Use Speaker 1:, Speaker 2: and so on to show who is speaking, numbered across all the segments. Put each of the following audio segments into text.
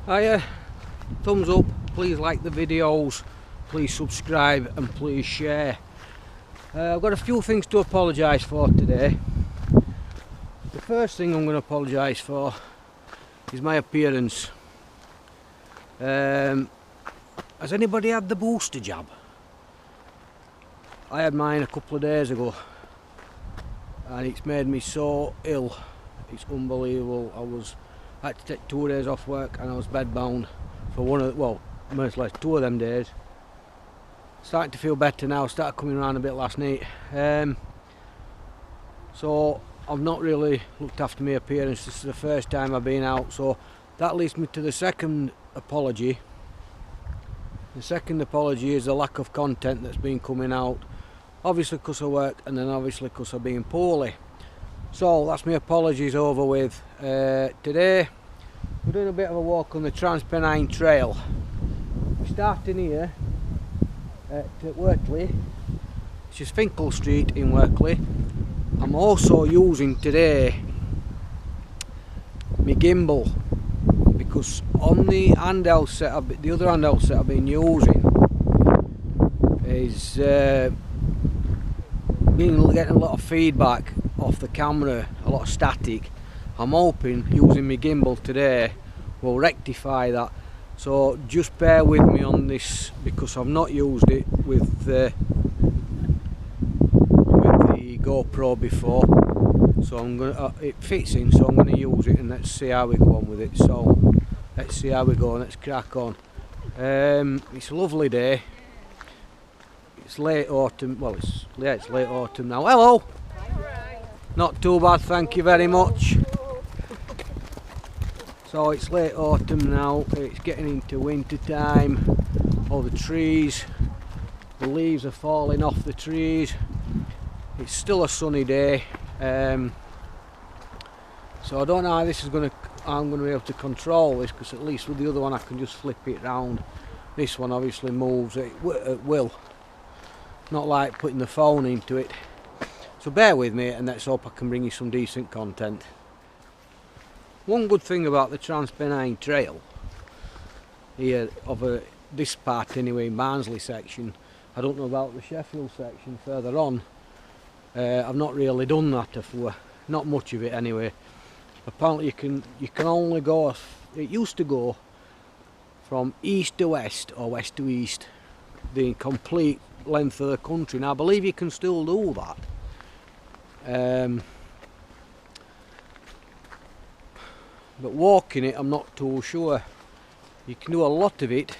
Speaker 1: Hiya, thumbs up, please like the videos, please subscribe and please share. I've got a few things to apologise for today. The first thing I'm going to apologise for is my appearance. Has anybody had the booster jab? I had mine a couple of days ago and it's made me so ill, it's unbelievable. I had to take 2 days off work and I was bedbound for most likely 2 of them days. Starting to feel better now, started coming around a bit last night. So I've not really looked after my appearance. This is the first time I've been out, so that leads me to the second apology. The second apology is the lack of content that's been coming out, obviously because of work and then obviously because of being poorly. So that's my apologies over with. Today we're doing a bit of a walk on the Transpennine Trail. We're starting here at Workley, which is Finkel Street in Workley. I'm also using today my gimbal because on the handheld setup, the other handheld set I've been using is getting a lot of feedback off the camera, a lot of static. I'm hoping using my gimbal today will rectify that, so just bear with me on this because I've not used it with the GoPro before, so I'm gonna it fits in, so I'm going to use it and let's see how we go on with it. So let's see how we go, let's crack on. It's a lovely day. It's late autumn, well it's late autumn now. Hello! Not too bad, thank you very much. So it's late autumn now, it's getting into winter time. All the trees, the leaves are falling off the trees. It's still a sunny day. So I don't know how this is I'm going to be able to control this, because at least with the other one I can just flip it round. This one obviously moves at will. Not like putting the phone into it. So bear with me and let's hope I can bring you some decent content. One good thing about the Transpennine Trail here, this part anyway, Barnsley section, I don't know about the Sheffield section further on. I've not really done that before, not much of it anyway. Apparently you can only go, it used to go from east to west or west to east, the complete length of the country. Now I believe you can still do that. But walking it I'm not too sure. You can do a lot of it.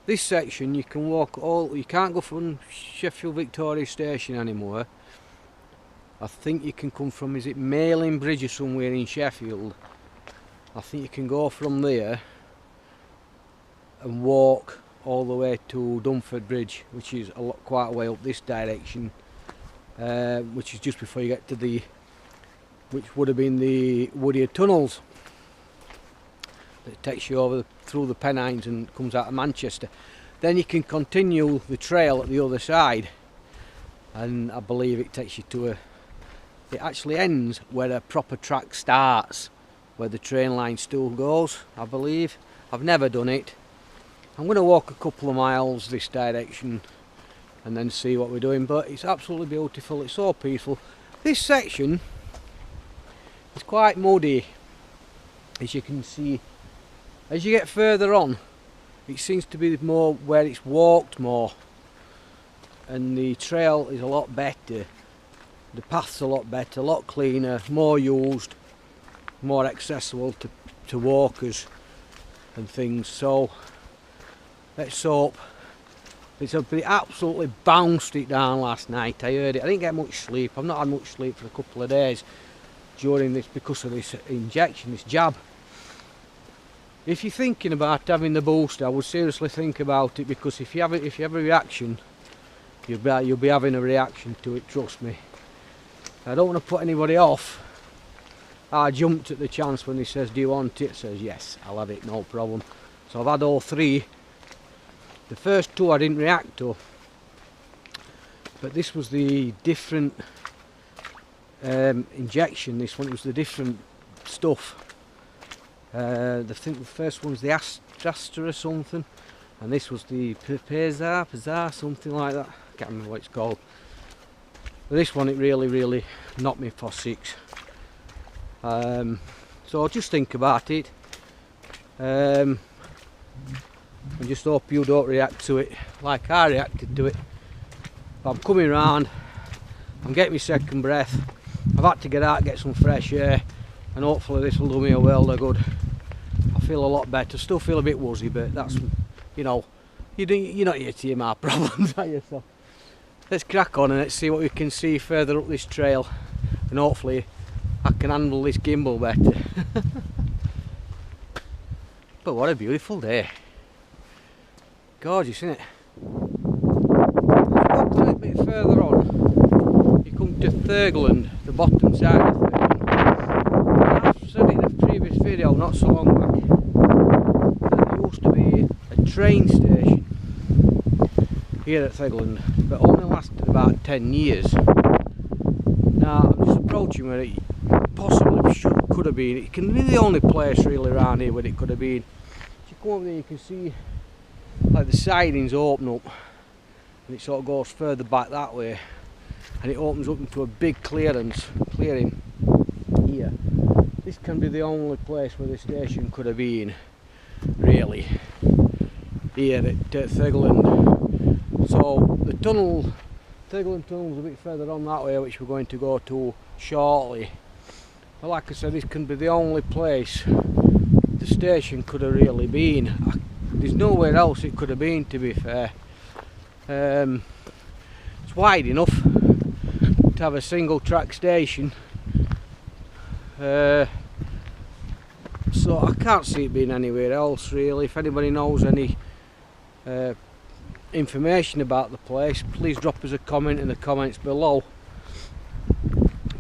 Speaker 1: This section you can walk you can't go from Sheffield Victoria Station anymore. I think you can come from, is it Mailing Bridge or somewhere in Sheffield? I think you can go from there and walk all the way to Dunford Bridge, which is quite a way up this direction, which is just before you get to which would have been the Woodhead tunnels that takes you over through the Pennines and comes out of Manchester. Then you can continue the trail at the other side, and I believe it takes you to it actually ends where a proper track starts, where the train line still goes, I believe. I've never done it. I'm going to walk a couple of miles this direction and then see what we're doing, but it's absolutely beautiful, it's so peaceful. This section is quite muddy, as you can see. As you get further on, it seems to be more where it's walked more, and the trail is a lot better. The path's a lot better, a lot cleaner, more used, more accessible to walkers and things. So let's hope. It absolutely bounced it down last night. I heard it. I didn't get much sleep. I've not had much sleep for a couple of days during this because of this injection, this jab. If you're thinking about having the booster, I would seriously think about it, because if you have a reaction, you'll be having a reaction to it, trust me. I don't want to put anybody off. I jumped at the chance when he says, do you want it? Says yes, I'll have it, no problem. So I've had all three. The first two I didn't react to, but this was the different injection. This one was the different stuff. I think the first one's the Astra or something, and this was the Pizar, something like that. I can't remember what it's called. But this one, it really knocked me for 6. So just think about it, and just hope you don't react to it like I reacted to it. But I'm coming round, I'm getting my second breath, I've had to get out, get some fresh air, and hopefully this will do me a world of good. I feel a lot better, still feel a bit woozy, but that's, you know, you're not here to hear my problems, are you? So let's crack on and let's see what we can see further up this trail, and hopefully I can handle this gimbal better. But what a beautiful day. Gorgeous, isn't it? Walk a little bit further on, you come to Thurgland, the bottom side of Thurgland. I've said it in a previous video not so long back that there used to be a train station here at Thurgland, but only lasted about 10 years. Now I'm just approaching where it possibly could have been. It can be the only place really around here where it could have been. If you come over there, you can see like the sidings open up, and it sort of goes further back that way, and it opens up into a big clearing here. This can be the only place where the station could have been, really, here at Thurgland. So the tunnel, Thurgland Tunnel, is a bit further on that way, which we're going to go to shortly. But like I said, this can be the only place the station could have really been. There's nowhere else it could have been, to be fair. It's wide enough to have a single track station, so I can't see it being anywhere else really. If anybody knows any information about the place, please drop us a comment in the comments below.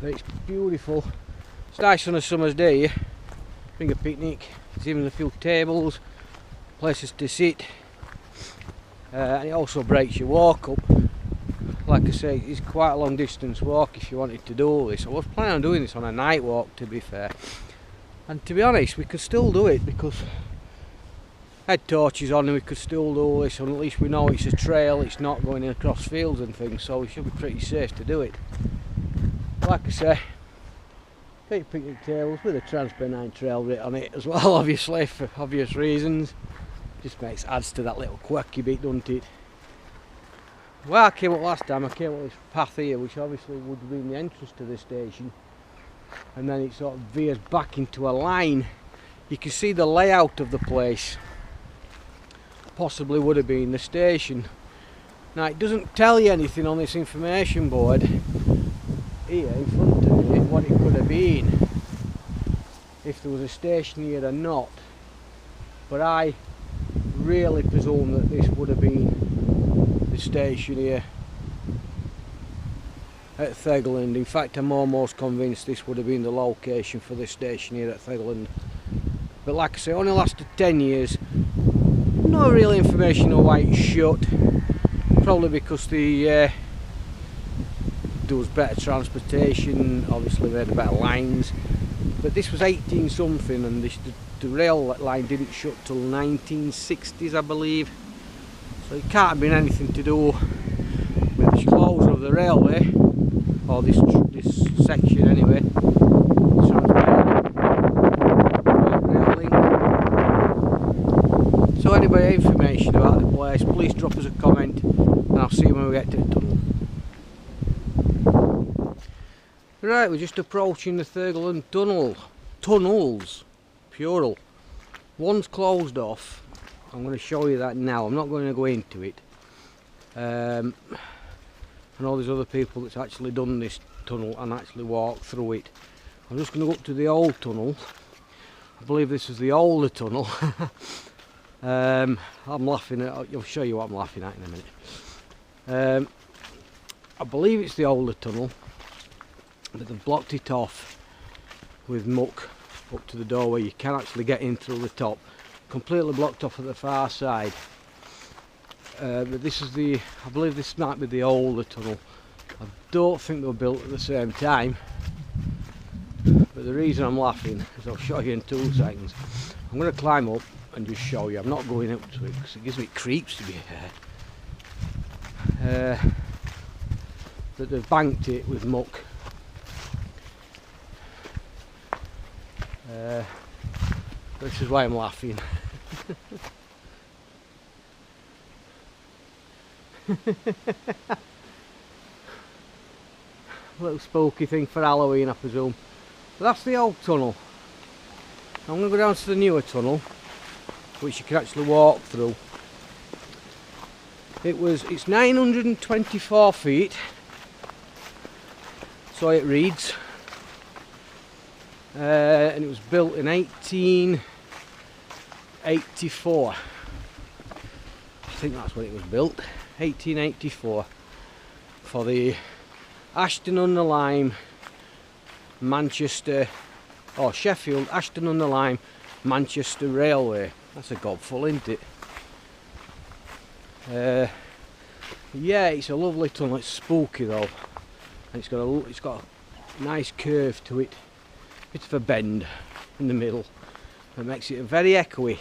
Speaker 1: But it's beautiful. It's nice on a summer's day. Bring a picnic. There's even a few tables, places to sit, and it also breaks your walk up. Like I say, it's quite a long distance walk if you wanted to do this. I was planning on doing this on a night walk, to be fair, and to be honest we could still do it because head torches on and we could still do this, and at least we know it's a trail, it's not going across fields and things, so we should be pretty safe to do it. Like I say, big picnic tables with a Trans-Pennine Trail writ on it as well, obviously, for obvious reasons. Just adds to that little quirky bit, doesn't it? Well, I came up last time, I came up this path here, which obviously would have been the entrance to the station, and then it sort of veers back into a line. You can see the layout of the place possibly would have been the station. Now it doesn't tell you anything on this information board here in front of it what it could have been, if there was a station here or not, but I really presume that this would have been the station here at Thurgland. In fact, I'm almost convinced this would have been the location for this station here at Thurgland. But like I say, it only lasted 10 years. No real information on why it's shut. Probably because there was better transportation, obviously they had better lines. But this was 18 something, and the rail line didn't shut till 1960s, I believe. So it can't have been anything to do with the closure of the railway, or this section anyway. Rail link. So anybody information about the place, please drop us a comment, and I'll see you when we get to the tunnel. Right, we're just approaching the Thurgland Tunnel. Tunnels, plural. One's closed off. I'm going to show you that now. I'm not going to go into it. I know there's other people that's actually done this tunnel and actually walked through it. I'm just going to go up to the old tunnel. I believe this is the older tunnel. I'm laughing at, I'll show you what I'm laughing at in a minute. I believe it's the older tunnel, but they've blocked it off with muck up to the door where you can actually get in through the top. Completely blocked off at the far side. But this is the, I believe this might be the older tunnel. I don't think they were built at the same time, but But the reason I'm laughing is I'll show you in 2 seconds. I'm going to climb up and just show you. I'm not going up to it because it gives me creeps to be fair. That they've banked it with muck. This is why I'm laughing. Little spooky thing for Halloween, I presume. But that's the old tunnel. I'm going to go down to the newer tunnel, which you can actually walk through. It's 924 feet, so it reads, and it was built in 1884. I think that's when it was built, 1884, for the Ashton-under-Lyme, Manchester, or Sheffield, Ashton-under-Lyme, Manchester Railway. That's a gobful, isn't it? Yeah, it's a lovely tunnel. It's spooky though, and it's got a nice curve to it, bit of a bend in the middle, that makes it very echoey,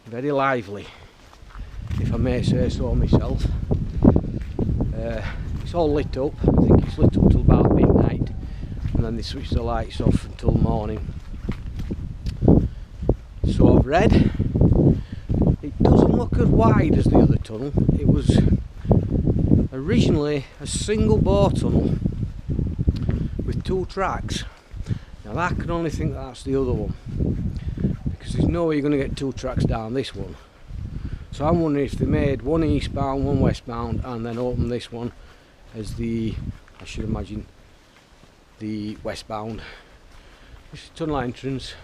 Speaker 1: very lively, if I may say so myself. It's all lit up. I think it's lit up till about midnight, and then they switch the lights off until morning. So I've read it doesn't look as wide as the other tunnel. It was originally a single bore tunnel with 2 tracks. Now I can only think that's the other one, because there's no way you're going to get 2 tracks down this one. So I'm wondering if they made one eastbound, one westbound, and then opened this one as the, I should imagine, the westbound. This is the tunnel entrance.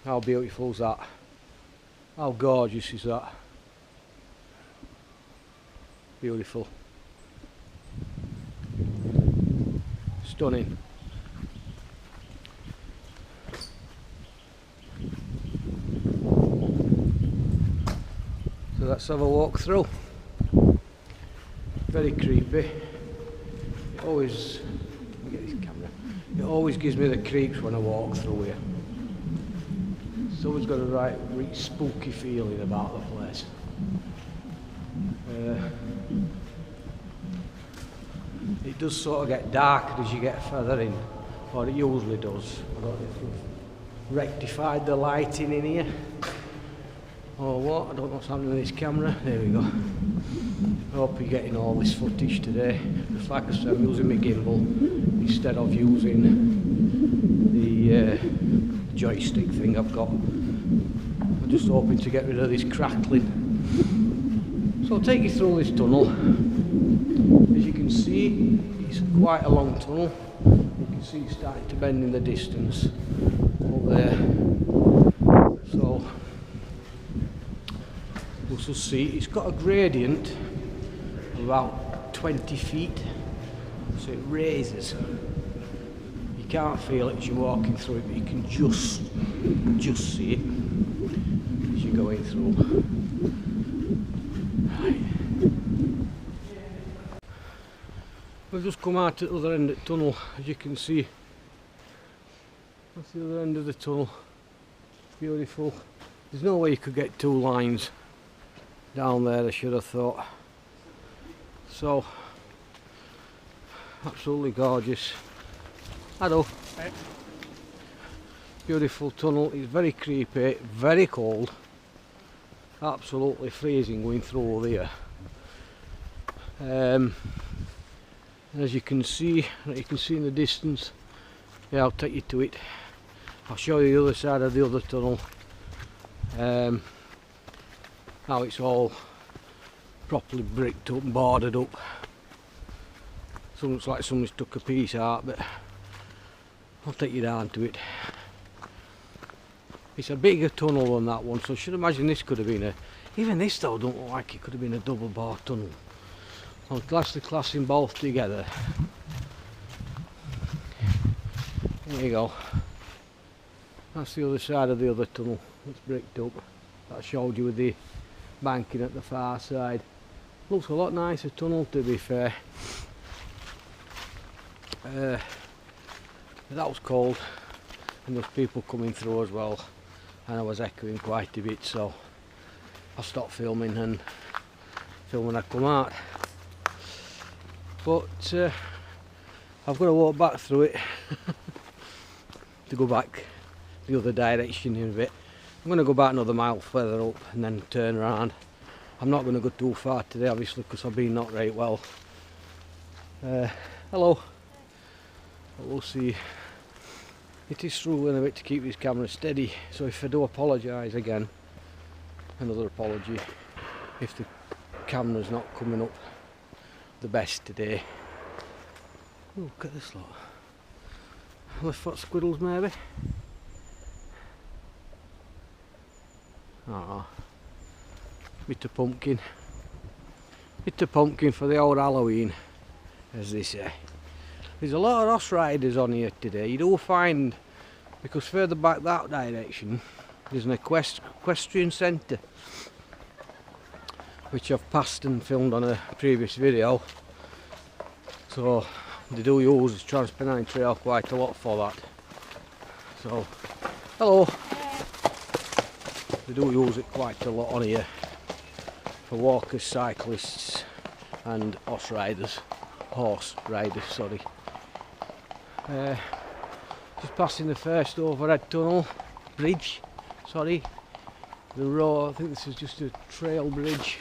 Speaker 1: How beautiful is that? How gorgeous is that? Beautiful. Stunning. So let's have a walk through. Very creepy. It always, let me get this camera. It always gives me the creeps when I walk through here. It's always got a right spooky feeling about the place. It does sort of get darker as you get further in, or it usually does. I don't know if we've rectified the lighting in here or what. I don't know what's happening with this camera. There we go. I hope you're getting all this footage today. Just like I said, I'm using my gimbal instead of using the joystick thing I've got. I'm just hoping to get rid of this crackling. So I'll take you through this tunnel. As you can see, it's quite a long tunnel. You can see it's starting to bend in the distance up there. So we'll just see, it's got a gradient of about 20 feet, so it raises. You can't feel it as you're walking through it, but you can just see it as you're going through. Right. We've just come out at the other end of the tunnel, as you can see. That's the other end of the tunnel. Beautiful. There's no way you could get 2 lines down there, I should have thought. So, absolutely gorgeous. Hello. Hey. Beautiful tunnel. It's very creepy, very cold. Absolutely freezing going through here. As you can see in the distance, yeah, I'll take you to it. I'll show you the other side of the other tunnel. How it's all properly bricked up and boarded up. So it looks like someone's took a piece out, but I'll take you down to it. It's a bigger tunnel than that one, so I should imagine this could have been even this though don't look like it could have been a double bore tunnel. I'll class them both together. There you go. That's the other side of the other tunnel. It's bricked up. That I showed you with the banking at the far side. Looks a lot nicer tunnel, to be fair. that was cold, and there was people coming through as well, and I was echoing quite a bit, so I stopped filming and film when I come out. But I've got to walk back through it to go back the other direction in a bit. I'm going to go back another mile further up and then turn around. I'm not going to go too far today, obviously, because I've been not right well. Hello. But we'll see. It is struggling a bit to keep this camera steady, so if I do apologise again, another apology if the camera's not coming up the best today. Oh, look at this lot. Left-foot squirrels maybe? Ah, bit of pumpkin. Bit of pumpkin for the old Halloween, as they say. There's a lot of horse riders on here today. You do find, because further back that direction there's an equestrian centre, which I've passed and filmed on a previous video. So they do use the Trans-Pennine Trail quite a lot for that. So, hello. They do use it quite a lot on here for walkers, cyclists and horse riders, sorry. Just passing the first overhead tunnel, bridge, sorry. The road, I think this is just a trail bridge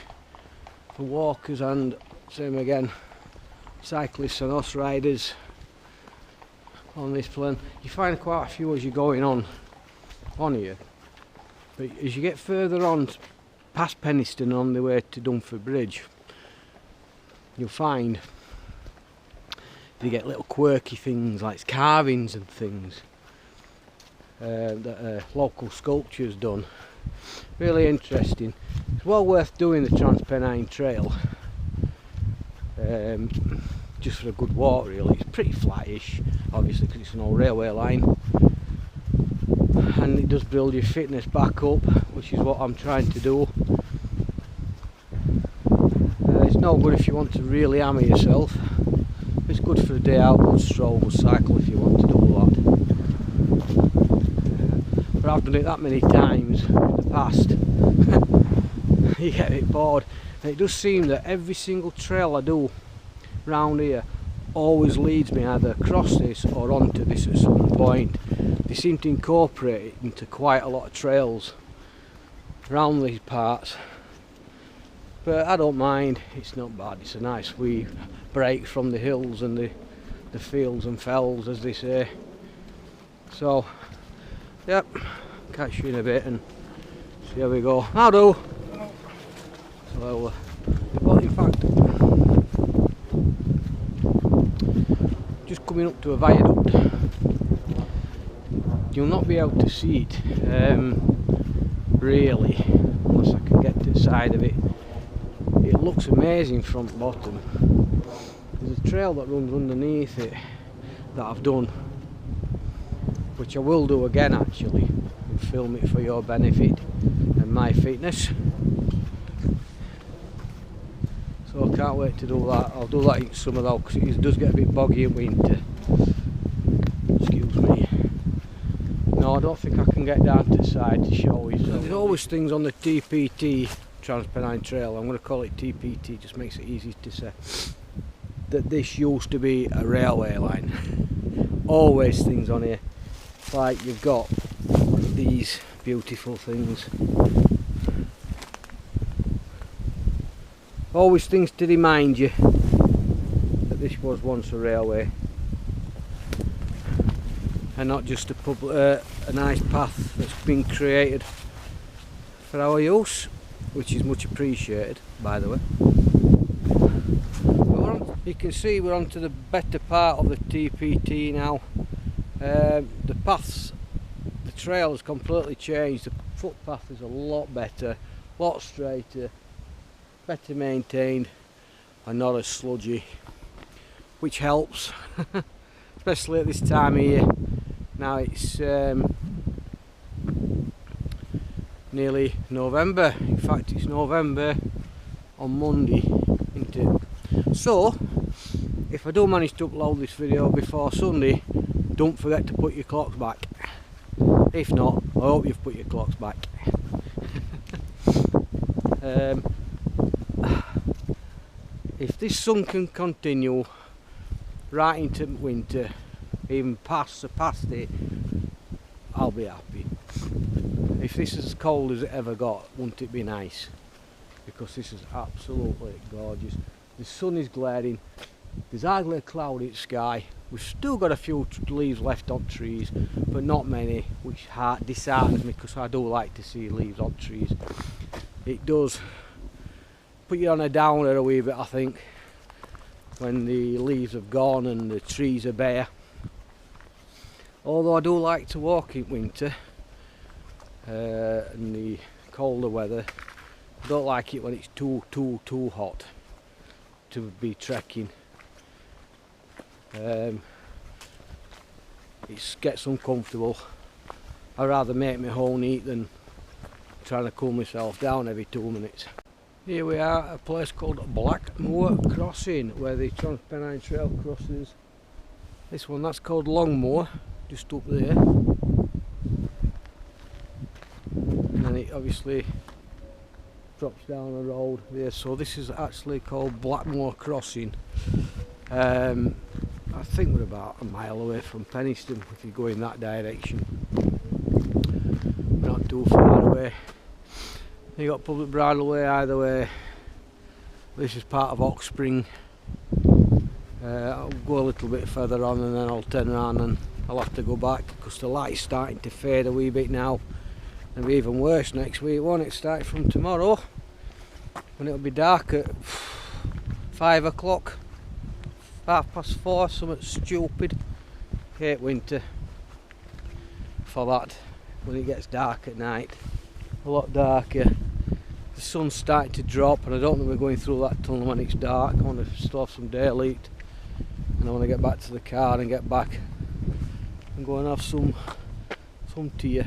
Speaker 1: for walkers and, same again, cyclists and horse riders on this plan. You find quite a few as you're going on here. But as you get further on, past Penistone on the way to Dunford Bridge, you'll find you get little quirky things like carvings and things that local sculptures done. Really interesting. It's well worth doing the Trans-Pennine Trail, just for a good walk really. It's pretty flattish, obviously, because it's an old railway line. And it does build your fitness back up, which is what I'm trying to do. It's no good if you want to really hammer yourself. It's good for a day out, good stroll, good cycle if you want to do that. But I've done it that many times in the past. You get a bit bored. And it does seem that every single trail I do round here always leads me either across this or onto this at some point. They seem to incorporate it into quite a lot of trails around these parts, but I don't mind. It's not bad. It's a nice wee break from the hills and the fields and fells, as they say. So yep, catch you in a bit and see how we go. How do? So well, in fact, just coming up to a viaduct. You'll not be able to see it really, unless I can get to the side of it. It looks amazing front to bottom. There's a trail that runs underneath it that I've done, which I will do again actually, and film it for your benefit and my fitness. So I can't wait to do that. I'll do that in summer though, because it does get a bit boggy in winter. Excuse me. No, I don't think I can get down to the side to show you. So there's always things on the TPT Trans-Pennine Trail. I'm going to call it TPT, just makes it easy to say. That this used to be a railway line. Always things on here. Like you've got these beautiful things. Always things to remind you that this was once a railway. And not just a nice path that's been created for our use, which is much appreciated, by the way. You can see we're onto the better part of the TPT now. The paths, the trail has completely changed. The footpath is a lot better, a lot straighter, better maintained, and not as sludgy, which helps, especially at this time of year. Now it's nearly November. In fact, it's November on Monday, isn't it? So if I do manage to upload this video before Sunday, don't forget to put your clocks back. If not, I hope you've put your clocks back. If this sun can continue right into winter, even past it, I'll be happy. If this is as cold as it ever got, wouldn't it be nice? Because this is absolutely gorgeous. The sun is glaring, there's hardly a cloud in the sky. We've still got a few leaves left on trees, but not many, which disheartens me, because I do like to see leaves on trees. It does put you on a downer a wee bit, I think, when the leaves have gone and the trees are bare. Although I do like to walk in winter in the colder weather. I don't like it when it's too hot to be trekking. It gets uncomfortable. I'd rather make my whole neat than trying to cool myself down every 2 minutes. Here we are at a place called Blackmore Crossing, where the Transpennine Trail crosses. This one, that's called Longmoor, just up there. And then it obviously drops down the road there, so this is actually called Blackmore Crossing. I think we're about a mile away from Penistone if you go in that direction. We're not too far away. You got public bridleway either way. This is part of Ox Spring. I'll go a little bit further on and then I'll turn around and I'll have to go back, because the light's starting to fade a wee bit now. It'll be even worse next week, won't it? Starting from tomorrow, when it'll be dark at 5 o'clock, 4:30, something stupid. Hate winter for that, when it gets dark at night, a lot darker. The sun's starting to drop, and I don't think we're going through that tunnel when it's dark. I want to still have some daylight, and I want to get back to the car and get back and go and have some tea.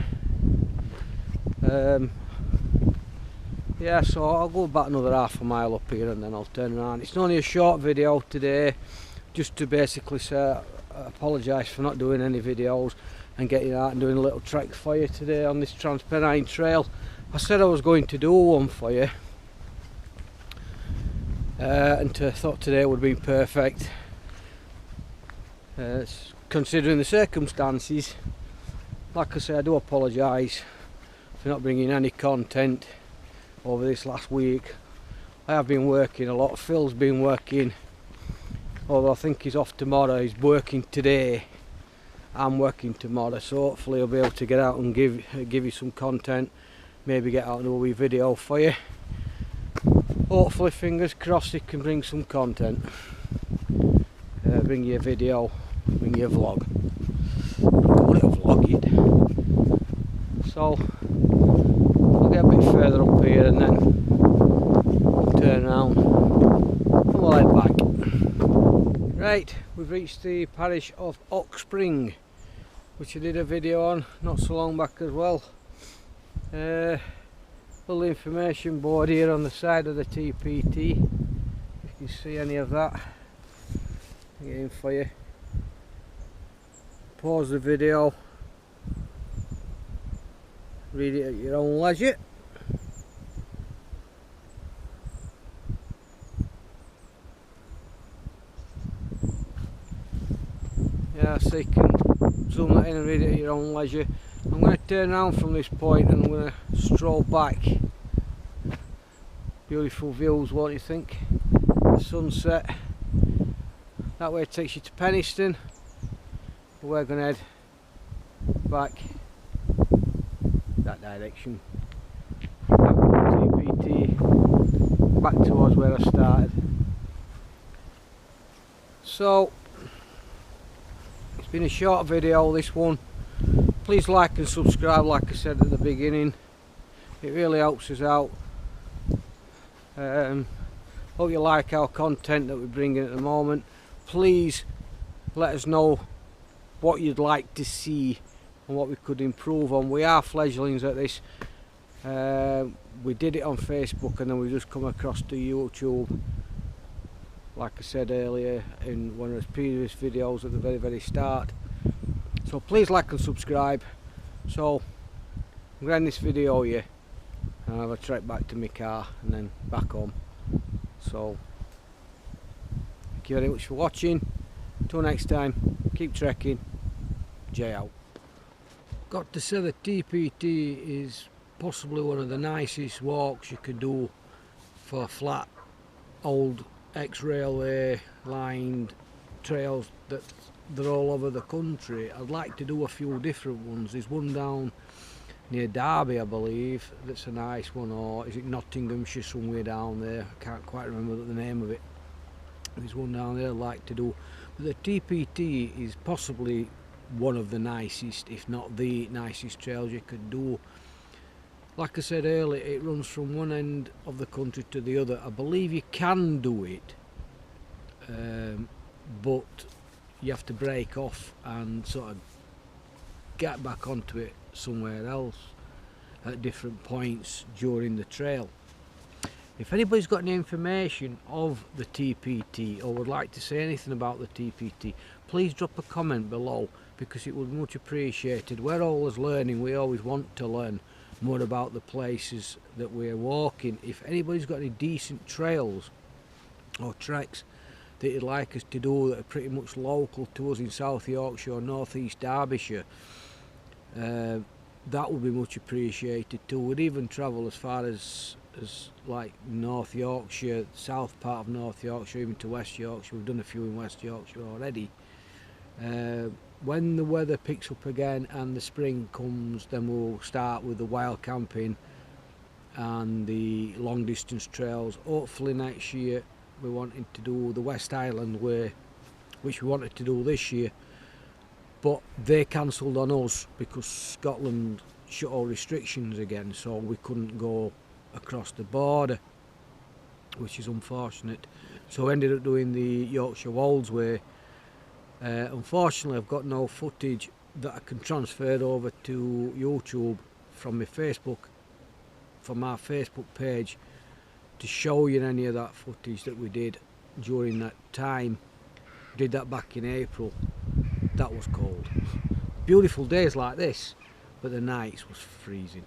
Speaker 1: Yeah, so I'll go back another half a mile up here and then I'll turn around. It's only a short video today, just to basically say I apologise for not doing any videos and getting out and doing a little trek for you today on this Transpennine Trail. I said I was going to do one for you, and thought today would be perfect. Considering the circumstances, like I say, I do apologise for not bringing any content over this last week. I have been working a lot. Phil's been working, although I think he's off tomorrow. He's working today. I'm working tomorrow, so hopefully I'll be able to get out and give you some content. Maybe get out and do a wee video for you. Hopefully, fingers crossed, it can bring some content. Bring you a video, bring you a vlog. Call it a vlog yet. So I'll get a bit further up here and then turn around and we'll head back. Right, we've reached the Parish of Ox Spring, which I did a video on not so long back as well. Little information board here on the side of the TPT, if you can see any of that. Get in for you. Pause the video, read it at your own leisure. Yeah, so you can zoom that in and read it at your own leisure. I'm going to turn around from this point and I'm going to stroll back. Beautiful views, won't you think? The sunset. That way it takes you to Penistone. We're going to head back that direction. Back to the TPT, back towards where I started. So, it's been a short video, this one. Please like and subscribe, like I said at the beginning. It really helps us out. Hope you like our content that we're bringing at the moment. Please let us know what you'd like to see and what we could improve on. We are fledglings at this. We did it on Facebook and then we just come across to YouTube. like I said earlier in one of the previous videos at the very start. So please like and subscribe. So I'm going to end this video here and I'll have a trek back to my car and then back home. So thank you very much for watching. Until next time, keep trekking. Jay out. Got to say, the TPT is possibly one of the nicest walks you could do for flat old ex-railway lined trails that they're all over the country. I'd like to do a few different ones. There's one down near Derby, I believe, that's a nice one, or is it Nottinghamshire, somewhere down there? I can't quite remember the name of it. There's one down there I'd like to do. But the TPT is possibly one of the nicest, if not the nicest trails you could do. Like I said earlier, it runs from one end of the country to the other. I believe you can do it, but you have to break off and sort of get back onto it somewhere else at different points during the trail. If anybody's got any information of the TPT or would like to say anything about the TPT, please drop a comment below, because it would be much appreciated. We're always learning, we always want to learn more about the places that we're walking. If anybody's got any decent trails or treks that you'd like us to do that are pretty much local to us in South Yorkshire or North East Derbyshire, that would be much appreciated too. We'd even travel as far as like North Yorkshire, south part of North Yorkshire, even to West Yorkshire. We've done a few in West Yorkshire already. When the weather picks up again and the spring comes, then we'll start with the wild camping and the long distance trails. Hopefully next year we're wanting to do the West Island Way, which we wanted to do this year, but they cancelled on us because Scotland shut all restrictions again, so we couldn't go across the border, which is unfortunate. So we ended up doing the Yorkshire Wolds Way. Unfortunately, I've got no footage that I can transfer over to YouTube from my Facebook, from our Facebook page, to show you any of that footage that we did during that time. We did that back in April. That was cold. Beautiful days like this, but the nights was freezing.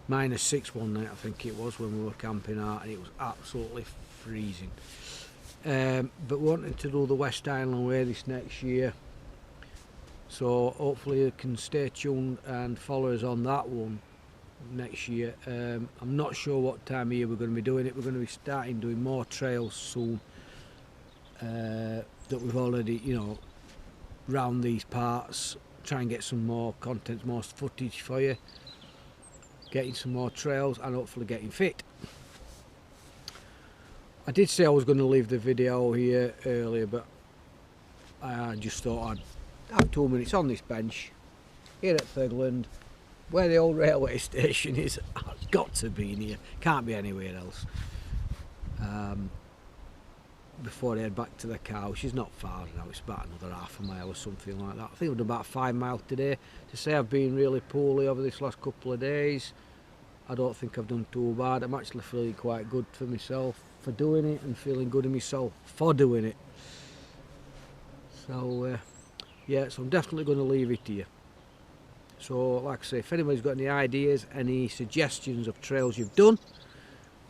Speaker 1: -6 one night, I think it was, when we were camping out, and it was absolutely freezing. But we're wanting to do the West Island Way this next year, so hopefully you can stay tuned and follow us on that one next year. I'm not sure what time of year we're going to be doing it. We're going to be starting doing more trails soon, that we've already, you know, round these parts. Try and get some more content, more footage for you, getting some more trails and hopefully getting fit. I did say I was going to leave the video here earlier, but I just thought I'd have 2 minutes on this bench here at Thurgland, where the old railway station is. It's got to be in here, can't be anywhere else, before I head back to the car, which is not far now. It's about another half a mile or something like that. I think I've done about 5 miles today. To say I've been really poorly over this last couple of days, I don't think I've done too bad. I'm actually feeling quite good for myself for doing it, and feeling good in myself for doing it. So yeah, so I'm definitely going to leave it here. So like I say, if anybody's got any ideas, any suggestions of trails you've done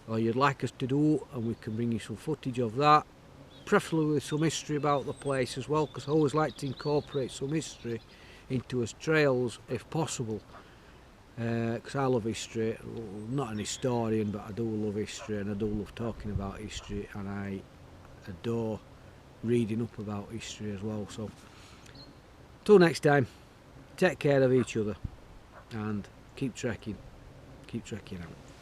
Speaker 1: or you'd like us to do, and we can bring you some footage of that, preferably with some history about the place as well, because I always like to incorporate some history into us trails if possible. Because I love history. I'm not an historian, but I do love history, and I do love talking about history, and I adore reading up about history as well. So till next time, take care of each other and keep trekking out.